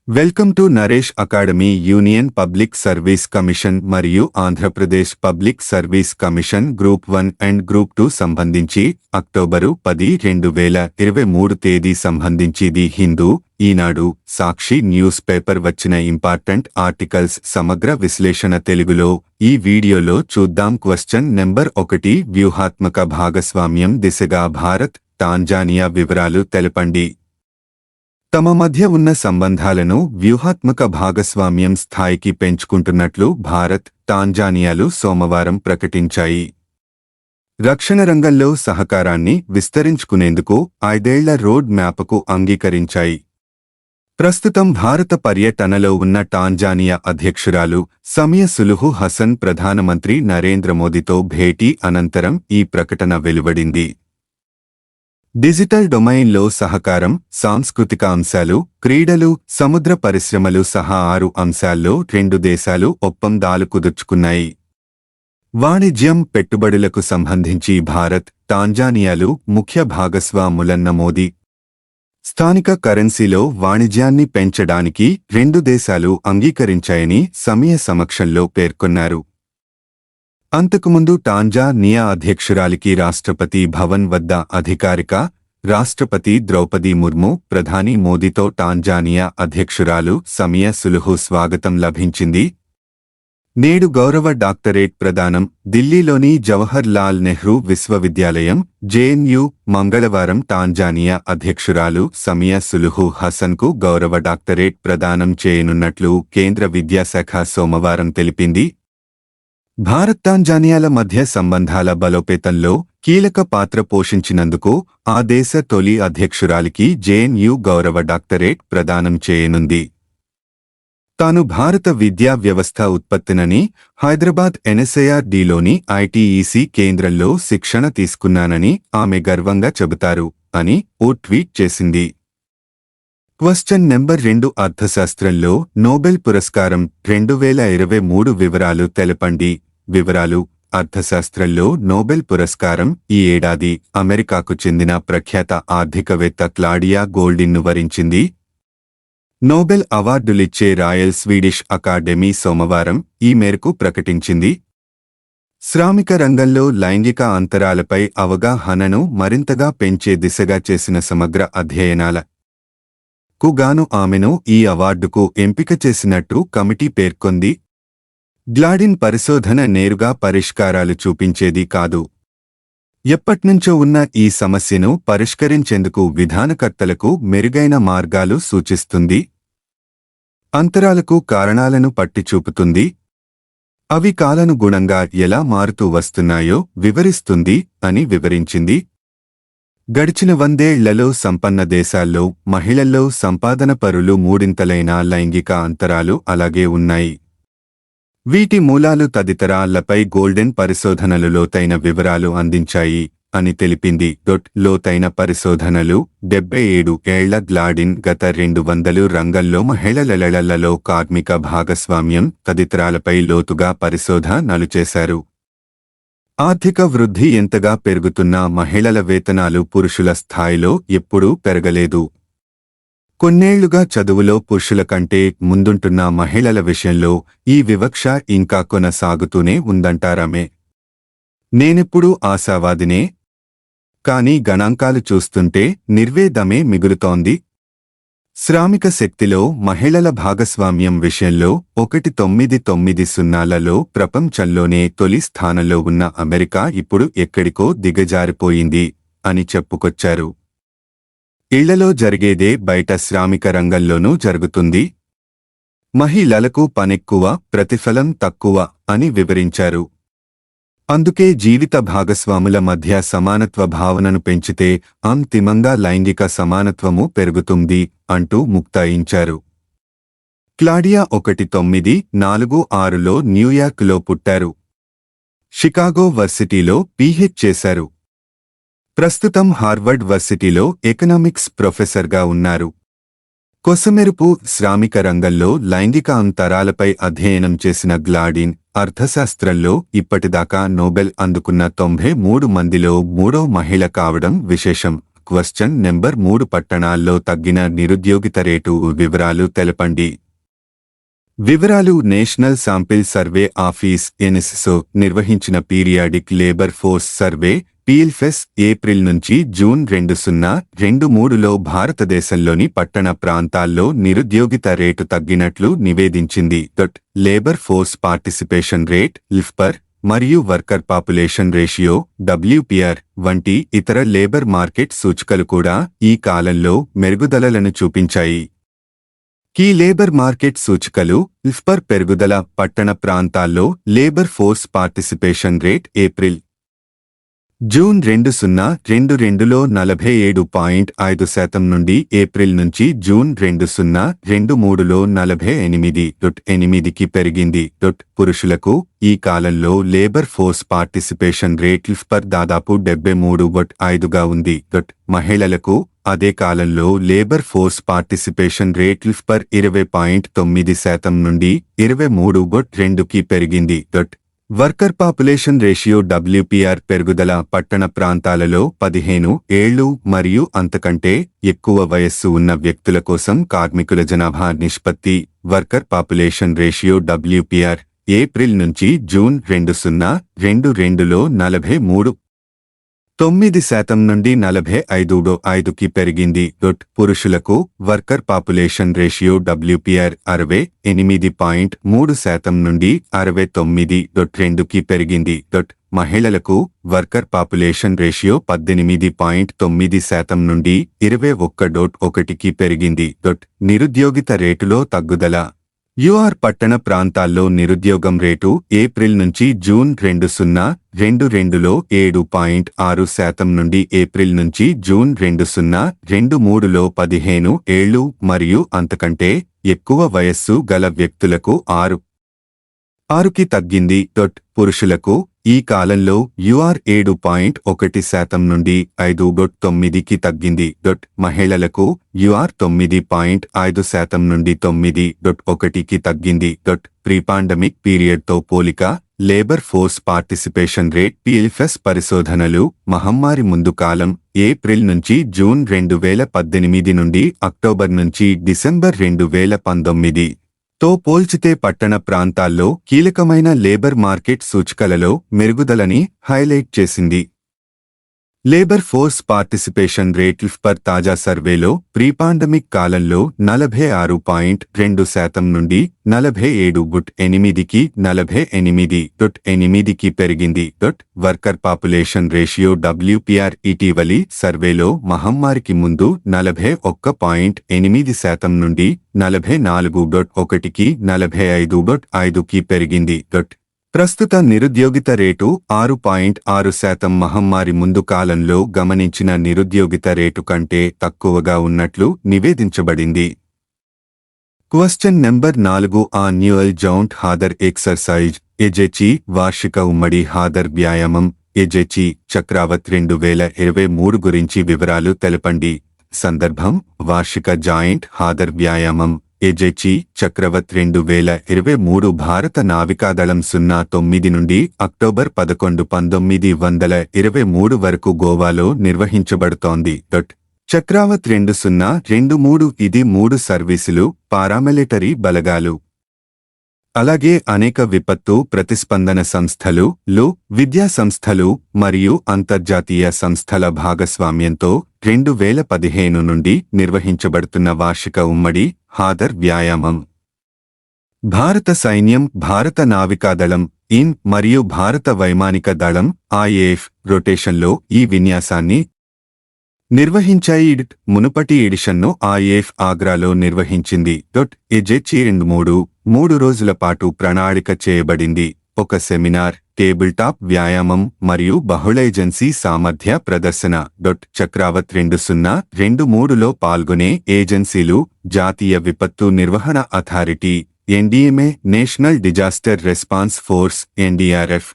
Welcome to Naresh academy. Union public service commission మరియు Andhra Pradesh public service commission group 1 and group 2 సంబంధించి October 10, 2023 తేదీ సంబంధించి the Hindu, Eenadu, Sakshi news paper వచ్చిన important articles సమగ్ర విశ్లేషణ తెలుగులో ఈ వీడియోలో చూద్దాం. క్వశ్చన్ నెంబర్ 1, వ్యూహాత్మక భాగస్వామ్యం దిశగా భారత్, టాంజానియా వివరాలు తెలపండి. తమ మధ్య ఉన్న సంబంధాలను వ్యూహాత్మక భాగస్వామ్యం స్థాయికి పెంచుకుంటున్నట్లు భారత్, టాంజానియాలు సోమవారం ప్రకటించాయి. రక్షణ రంగంలో సహకారాన్ని విస్తరించుకునేందుకు 5 ఏళ్ల రోడ్ మ్యాప్కు అంగీకరించాయి. ప్రస్తుతం భారత పర్యటనలో ఉన్న టాంజానియా అధ్యక్షురాలు సమియా సులుహు హసన్ ప్రధానమంత్రి నరేంద్ర మోదీతో భేటీ అనంతరం ఈ ప్రకటన వెలువడింది. డిజిటల్ డొమైన్లో సహకారం, సాంస్కృతిక అంశాలు, క్రీడలు, సముద్ర పరిశ్రమలు సహా 6 అంశాల్లో 2 దేశాలు ఒప్పందాలు కుదుర్చుకున్నాయి. వాణిజ్యం, పెట్టుబడులకు సంబంధించి భారత్, టాంజానియాలు ముఖ్య భాగస్వాములన్న మోదీ. స్థానిక కరెన్సీలో వాణిజ్యాన్ని పెంచడానికి 2 దేశాలు అంగీకరించాయని సమియా సమక్షంలో పేర్కొన్నారు. అంతకుముందు టాంజానియా అధ్యక్షురాలికి రాష్ట్రపతి భవన్ వద్ద అధికారిక రాష్ట్రపతి ద్రౌపది ముర్ము, ప్రధాని మోదీతో టాంజానియా అధ్యక్షురాలు సమియా సులుహు స్వాగతం లభించింది. నేడు గౌరవ డాక్టరేట్ ప్రదానం ఢిల్లీలోని జవహర్ లాల్ నెహ్రూ విశ్వవిద్యాలయం జేఎన్యూ. మంగళవారం టాంజానియా అధ్యక్షురాలు సమియా సులుహు హసన్కు గౌరవ డాక్టరేట్ ప్రదానం చేయనున్నట్లు కేంద్ర విద్యాశాఖ సోమవారం తెలిపింది. భారత్, టాంజానియాల మధ్య సంబంధాల బలోపేతంలో కీలక పాత్ర పోషించినందుకు ఆ దేశ తొలి అధ్యక్షురాలికి జేఎన్యూ గౌరవ డాక్టరేట్ ప్రదానం చేయనుంది. తాను భారత విద్యా వ్యవస్థ ఉత్పత్తినని, హైదరాబాద్ ఎన్ఎస్ఐఆర్డీలోని ఐటీఈసీ కేంద్రంలో శిక్షణ తీసుకున్నానని ఆమె గర్వంగా చెబుతారు అని ఓ ట్వీట్ చేసింది. క్వశ్చన్ నెంబర్ 2, అర్థశాస్త్రంలో నోబెల్ పురస్కారం 2023 వివరాలు తెలపండి. వివరాలు: అర్థశాస్త్రంలో నోబెల్ పురస్కారం ఈ ఏడాది అమెరికాకు చెందిన ప్రఖ్యాత ఆర్థికవేత్త క్లాడియా గోల్డిన్ను వరించింది. నోబెల్ అవార్డులిచ్చే రాయల్ స్వీడిష్ అకాడమీ సోమవారం ఈ మేరకు ప్రకటించింది. శ్రామిక రంగంలో లైంగిక అంతరాలపై అవగాహనను మరింతగా పెంచే దిశగా చేసిన సమగ్ర అధ్యయనాలకు గాను ఆమెను ఈ అవార్డుకు ఎంపిక చేసినట్టు కమిటీ పేర్కొంది. గ్లాడిన్ పరిశోధన నేరుగా పరిష్కారాలు చూపించేది కాదు. ఎప్పట్నుంచో ఉన్న ఈ సమస్యను పరిష్కరించేందుకు విధానకర్తలకు మెరుగైన మార్గాలు సూచిస్తుంది. అంతరాలకు కారణాలను పట్టిచూపుతుంది. అవి కాలానుగుణంగా ఎలా మారుతూ వస్తున్నాయో వివరిస్తుంది అని వివరించింది. గడిచిన 100 ఏళ్లలో సంపన్న దేశాల్లో మహిళల్లో సంపాదన పరులు 3 లైంగిక అంతరాలు అలాగే ఉన్నాయి. వీటి మూలాలు తదితరాలపై గోల్డెన్ పరిశోధనలు లోతైన వివరాలు అందించాయి అని తెలిపింది. లోతైన పరిశోధనలు 77 ఏళ్ల గ్లాడిన్ గత 200 రంగంలో మహిళలలో కార్మిక భాగస్వామ్యం తదితరాలపై లోతుగా పరిశోధనలు చేశారు. ఆర్థిక వృద్ధి ఎంతగా పెరుగుతున్నా మహిళల వేతనాలు పురుషుల స్థాయిలో ఎప్పుడూ పెరగలేదు. కొన్నేళ్లుగా చదువులో పురుషుల కంటే ముందుంటున్న మహిళల విషయంలో ఈ వివక్ష ఇంకా కొనసాగుతూనే ఉందంటారామె. నేనెప్పుడూ ఆశావాదినే. కానీ గణాంకాలు చూస్తుంటే నిర్వేదమే మిగులుతోంది. శ్రామిక శక్తిలో మహిళల భాగస్వామ్యం విషయంలో 1990లలో ప్రపంచంలోనే తొలి స్థానంలో ఉన్న అమెరికా ఇప్పుడు ఎక్కడికో దిగజారిపోయింది అని చెప్పుకొచ్చారు. ఇళ్లలో జరిగేదే బయట శ్రామిక రంగంలోనూ జరుగుతుంది. మహిళలకు పనెక్కువ, ప్రతిఫలం తక్కువ అని వివరించారు. అందుకే జీవిత భాగస్వాముల మధ్య సమానత్వ భావనను పెంచితే అంతిమంగా లైంగిక సమానత్వము పెరుగుతుంది అంటూ ముక్తాయించారు. క్లాడియా 1946లో న్యూయార్క్లో పుట్టారు. షికాగో వర్సిటీలో పీహెచ్ చేశారు. ప్రస్తుతం హార్వర్డ్ వర్సిటీలో ఎకనామిక్స్ ప్రొఫెసర్గా ఉన్నారు. కొసమెరుపు శ్రామిక రంగంలో లైంగిక అంతరాలపై అధ్యయనం చేసిన గ్లాడిన్ అర్థశాస్త్రంలో ఇప్పటిదాకా నోబెల్ అందుకున్న 93 మందిలో 3వ మహిళ కావడం విశేషం. క్వశ్చన్ నెంబర్ 3 పట్టణాల్లో తగ్గిన నిరుద్యోగిత రేటు వివరాలు తెలపండి. వివరాలు national sample survey office NSSO నిర్వహించిన periodic labour force survey PLFS April నుంచి జూన్ 2023లో భారతదేశంలోని పట్టణ ప్రాంతాల్లో నిరుద్యోగిత రేటు తగ్గినట్లు నివేదించింది. Labour force participation rate LFPR మరియు వర్కర్ పాపులేషన్ రేషియో డబ్ల్యూపీఆర్ వంటి ఇతర లేబర్ మార్కెట్ సూచికలు కూడా ఈ కాలంలో మెరుగుదలలను చూపించాయి. కీ లేబర్ మార్కెట్ సూచికలు లిఫ్పర్ పెరుగుదల పట్టణ ప్రాంతాల్లో labour force participation rate April June 2022లో 47.5% నుండి ఏప్రిల్ నుంచి జూన్ 2023లో 48.8కి పెరిగింది. పురుషులకు ఈ కాలంలో లేబర్ ఫోర్స్ పార్టిసిపేషన్ రేట్ లిఫ్పర్ దాదాపు 73.5గా ఉంది. మహిళలకు అదే కాలంలో లేబర్ ఫోర్స్ పార్టిసిపేషన్ రేట్ లిఫ్పర్ 20.9% నుండి 23.2కి పెరిగింది. వర్కర్ పాపులేషన్ రేషియో డబ్ల్యూపీఆర్ పెరుగుదల పట్టణ ప్రాంతాలలో 15 ఏళ్లు మరియు అంతకంటే ఎక్కువ వయస్సు ఉన్న వ్యక్తుల కోసం కార్మికుల జనాభా నిష్పత్తి వర్కర్ పాపులేషన్ రేషియో డబ్ల్యూపీఆర్ ఏప్రిల్ నుంచి జూన్ 2022లో 43.9% నుండి 45.5కి పెరిగింది. పురుషులకు వర్కర్ పాపులేషన్ రేషియో డబ్ల్యూపీఆర్ 68.3% నుండి 69.2కి పెరిగింది. మహిళలకు వర్కర్ పాపులేషన్ రేషియో 18.9% నుండి 21.1కి పెరిగింది. నిరుద్యోగిత రేటులో తగ్గుదల యూఆర్ పట్టణ ప్రాంతాల్లో నిరుద్యోగం రేటు ఏప్రిల్ నుంచి జూన్ 2022లో 7.6% నుండి ఏప్రిల్ నుంచి జూన్ 2023లో 15 ఏళ్లు మరియు అంతకంటే ఎక్కువ వయస్సు గల వ్యక్తులకు 6కి తగ్గింది. పురుషులకు ఈ కాలంలో యూఆర్ 7.1% నుండి 5.9కి తగ్గింది. మహిళలకు యూఆర్ 9.5% నుండి 9.1కి తగ్గింది. ప్రీపాండమిక్ పీరియడ్తో పోలిక లేబర్ ఫోర్స్ పార్టిసిపేషన్ రేట్ పీఎల్ఎఫ్ఎస్ పరిశోధనలు మహమ్మారి ముందు కాలం ఏప్రిల్ నుంచి జూన్ 2018 నుండి అక్టోబర్ నుంచి డిసెంబర్ 2019 తో పోల్చితే పట్టణ ప్రాంతాల్లో కీలకమైన లేబర్ మార్కెట్ సూచికలలో మెరుగుదలని హైలైట్ చేసింది. లేబర్ ఫోర్స్ పార్టిసిపేషన్ రేట్ లిఫ్పర్ తాజా సర్వేలో ప్రీపాండమిక్ కాలంలో 46.2% నుండి 47.8కి 48.8కి పెరిగింది. వర్కర్ పాపులేషన్ రేషియో డబ్ల్యూపీఆర్ ఇటీవలి సర్వేలో మహమ్మారికి ముందు 41.8% నుండి 44.1కి 45.5కి పెరిగింది. ప్రస్తుత నిరుద్యోగిత రేటు 6.6% మహమ్మారి ముందు కాలంలో గమనించిన నిరుద్యోగిత రేటు కంటే తక్కువగా ఉన్నట్లు నివేదించబడింది. క్వశ్చన్ నెంబర్ 4 యాన్యువల్ జౌంట్ హాదర్ ఎక్సర్సైజ్ ఎజెచి వార్షిక ఉమ్మడి హాదర్ వ్యాయామం ఎజెచి చక్రావత్ 2023 గురించి వివరాలు తెలపండి. సందర్భం వార్షిక జాయింట్ హాదర్ వ్యాయామం ఎజెచి చక్రవత్ 2023 భారత నావికాదళం 09 నుండి అక్టోబర్ 11, 1923 వరకు గోవాలో నిర్వహించబడుతోంది. చక్రావత్ 2023 ఇది 3 సర్వీసులు పారామిలిటరీ బలగాలు అలాగే అనేక విపత్తు ప్రతిస్పందన సంస్థలు విద్యా సంస్థలు మరియు అంతర్జాతీయ సంస్థల భాగస్వామ్యంతో 2015 నుండి నిర్వహించబడుతున్న వార్షిక ఉమ్మడి హాదర్ వ్యాయామం. భారత సైన్యం, భారత నావికాదళం ఇన్ మరియు భారత వైమానిక దళం ఐఏఎఫ్ రొటేషన్లో ఈ విన్యాసాన్ని నిర్వహించాయి. మునుపటి ఎడిషన్ను ఐఏఎఫ్ ఆగ్రాలో నిర్వహించింది. ఎజెచి 3 రోజుల పాటు ప్రణాళిక చేయబడింది. ఒక సెమినార్, టేబుల్ టాప్ వ్యాయామం మరియు బహుళ ఏజెన్సీ సామర్థ్య ప్రదర్శన. చక్రావత్ 2023లో పాల్గొనే ఏజెన్సీలు జాతీయ విపత్తు నిర్వహణ authority NDMA, national disaster response force NDRF,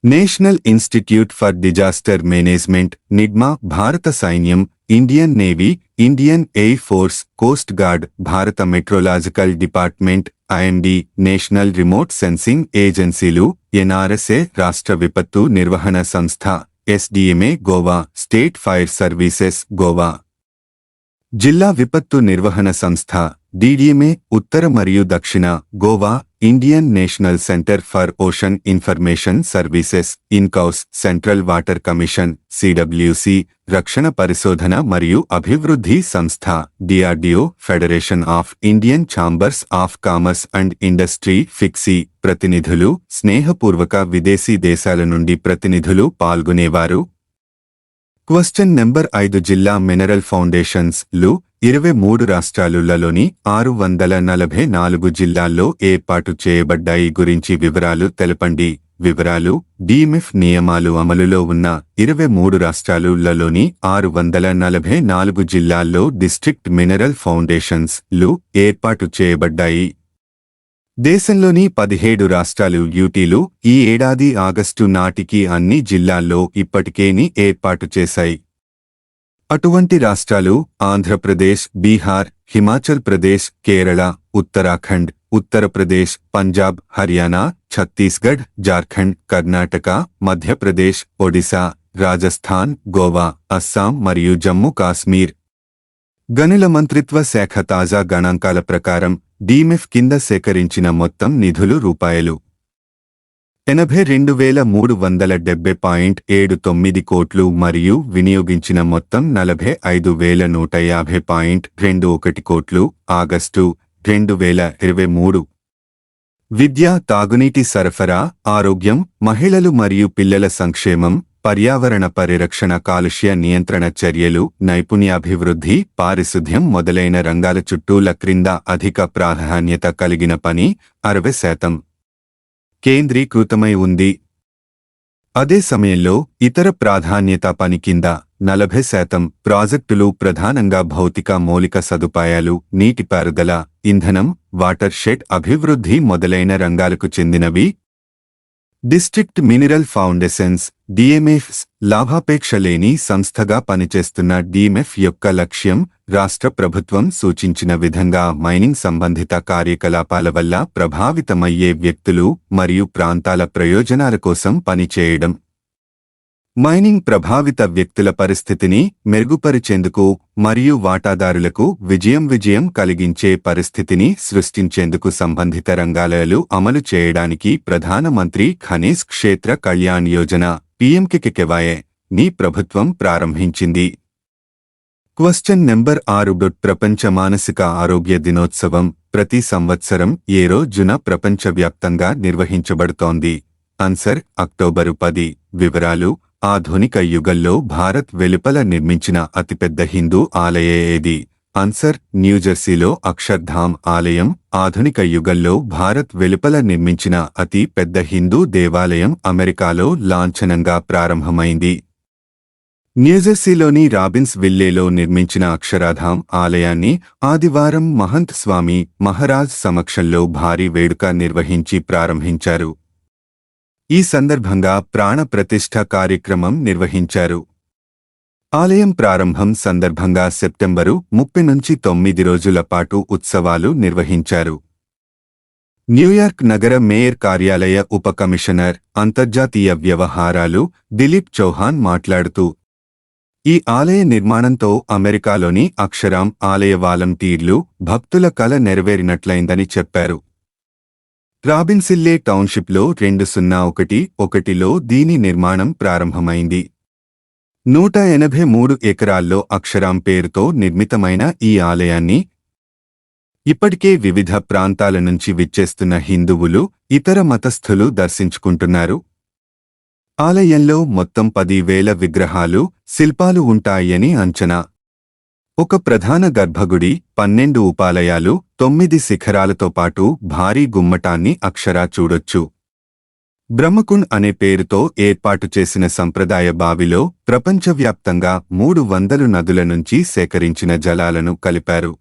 national institute for disaster management NIDM, భారత సైన్యం, Indian navy, Indian air force, coast guard, భారత meteorological department IMD, national remote sensing ఏజెన్సీలు, ఎన్ఆర్ఎస్ఏ రాష్ట్ర విపత్తు నిర్వహణ సంస్థ, SDMA Goa, state fire services Goa. జిల్లా విపత్తు నిర్వహణ సంస్థ డిడిఎంఏ ఉత్తర మరియు దక్షిణ Goa, Indian national centre for ocean information services INCOIS, central water commission CWC, రక్షణ పరిశోధన మరియు అభివృద్ధి సంస్థ DRDO, federation of Indian chambers of commerce and industry FICCI. ప్రతినిధులు స్నేహపూర్వక విదేశీ దేశాల నుండి ప్రతినిధులు పాల్గొనేవారు. క్వశ్చన్ నెంబర్ 5 జిల్లా మినరల్ ఫౌండేషన్స్ లు 23 రాష్ట్రాలులలోని 644 జిల్లాల్లో ఏర్పాటు చేయబడ్డాయి గురించి వివరాలు తెలపండి. వివరాలు: డిఎంఎఫ్ నియమాలు అమలులో ఉన్న 23 రాష్ట్రాలులలోని 644 జిల్లాల్లో డిస్ట్రిక్ట్ మినరల్ ఫౌండేషన్స్ లు ఏర్పాటు చేయబడ్డాయి. దేశంలోని 17 రాష్ట్రాలు యూటీలు ఈ ఏడాది ఆగస్టు నాటికి అన్ని జిల్లాల్లో ఇప్పటికేని ఏర్పాటు చేశాయి. అటువంటి రాష్ట్రాలు ఆంధ్రప్రదేశ్, బీహార్, హిమాచల్ ప్రదేశ్, కేరళ, ఉత్తరాఖండ్, ఉత్తరప్రదేశ్, పంజాబ్, హర్యానా, ఛత్తీస్గఢ్, జార్ఖండ్, కర్ణాటక, మధ్యప్రదేశ్, ఒడిశా, రాజస్థాన్, గోవా, అస్సాం మరియు జమ్మూ కాశ్మీర్. గనుల మంత్రిత్వ శాఖ తాజా గణాంకాల ప్రకారం డిఎంఎఫ్ కింద సేకరించిన మొత్తం నిధులు రూపాయలు 82,370.79 కోట్లు మరియు వినియోగించిన మొత్తం 45,150.21 కోట్లు. ఆగస్టు 2023. విద్య, తాగునీటి సరఫరా, ఆరోగ్యం, మహిళలు మరియు పిల్లల సంక్షేమం, పర్యావరణ పరిరక్షణ, కాలుష్య నియంత్రణ చర్యలు, నైపుణ్యాభివృద్ధి, పారిశుధ్యం మొదలైన రంగాల చుట్టూల క్రింద అధిక ప్రాధాన్యత కలిగిన పని 60% కేంద్రీకృతమై ఉంది. అదే సమయంలో ఇతర ప్రాధాన్యత పని కింద 40% ప్రాజెక్టులు ప్రధానంగా భౌతిక మౌలిక సదుపాయాలు, నీటిపారుదల, ఇంధనం, వాటర్ షెడ్ అభివృద్ధి మొదలైన రంగాలకు చెందినవి. డిస్ట్రిక్ట్ మినరల్ ఫౌండేషన్స్ డిఎంఎఫ్స్ లాభాపేక్ష లేని సంస్థగా పనిచేస్తున్న డిఎంఎఫ్ యొక్క లక్ష్యం రాష్ట్ర ప్రభుత్వం సూచించిన విధంగా మైనింగ్ సంబంధిత కార్యకలాపాల వల్ల ప్రభావితమయ్యే వ్యక్తులు మరియు ప్రాంతాల ప్రయోజనాల కోసం పనిచేయడం. మైనింగ్ ప్రభావిత వ్యక్తుల పరిస్థితిని మెరుగుపరిచేందుకు మరియు వాటాదారులకు విజయం కలిగించే పరిస్థితిని సృష్టించేందుకు సంబంధిత రంగాలలో అమలు చేయడానికి ప్రధానమంత్రి ఖనిజ్ క్షేత్ర కళ్యాణ్ యోజన పీఎంకేకేవై ని ప్రభుత్వం ప్రారంభించింది. Question number 6. ప్రపంచ మానసిక ఆరోగ్య దినోత్సవం ప్రతి సంవత్సరం ఏ రోజున ప్రపంచవ్యాప్తంగా నిర్వహించబడుతోంది? Answer: October 10. వివరాలు: ఆధునిక యుగంలో భారత్ వెలుపల నిర్మించిన అతిపెద్ద హిందూ ఆలయ ఏది? ఆన్సర్: న్యూజెర్సీలో అక్షర్ధామ్ ఆలయం. ఆధునిక యుగంలో భారత్ వెలుపల నిర్మించిన అతి పెద్ద హిందూ దేవాలయం అమెరికాలో లాంఛనంగా ప్రారంభమైంది. న్యూజెర్సీలోని రాబిన్స్ విల్లేలో నిర్మించిన అక్షరాధామ్ ఆలయాన్ని ఆదివారం మహంత్ స్వామి మహారాజ్ సమక్షంలో భారీ వేడుక నిర్వహించి ప్రారంభించారు. ఈ సందర్భంగా ప్రాణ ప్రతిష్ఠ కార్యక్రమం నిర్వహించారు. ఆలయం ప్రారంభం సందర్భంగా సెప్టెంబరు 30 నుంచి 9 రోజుల పాటు ఉత్సవాలు నిర్వహించారు. న్యూయార్క్ నగర మేయర్ కార్యాలయ ఉప కమిషనర్, అంతర్జాతీయ వ్యవహారాలు దిలీప్ చౌహాన్ మాట్లాడుతూ, ఈ ఆలయ నిర్మాణంతో అమెరికాలోని అక్షరాం ఆలయ వాలంటీర్లు, భక్తుల కల నెరవేరినట్లయిందని చెప్పారు. రాబిన్సిల్లే టౌన్షిప్లో 2011లో దీని నిర్మాణం ప్రారంభమైంది. 183 ఎకరాల్లో అక్షరాం పేరుతో నిర్మితమైన ఈ ఆలయాన్ని ఇప్పటికే వివిధ ప్రాంతాల నుంచి విచ్చేస్తున్న హిందువులు, ఇతర మతస్థులు దర్శించుకుంటున్నారు. ఆలయంలో మొత్తం 10,000 విగ్రహాలు, శిల్పాలు ఉంటాయని అంచనా. ఒక ప్రధాన గర్భగుడి, 12 ఉపాలయాలు, 9 శిఖరాలతో పాటు భారీ గుమ్మటాన్ని అక్షరా చూడొచ్చు. బ్రహ్మకుండ్ అనే పేరుతో ఏర్పాటు చేసిన సంప్రదాయ బావిలో ప్రపంచవ్యాప్తంగా 300 నదుల నుంచి సేకరించిన జలాలను కలిపారు.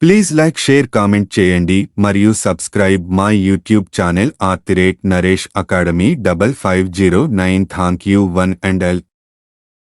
ప్లీజ్ లైక్, షేర్, కామెంట్ చేయండి మరియు subscribe my YouTube channel @NareshAcademy 5509. Thank you one and all.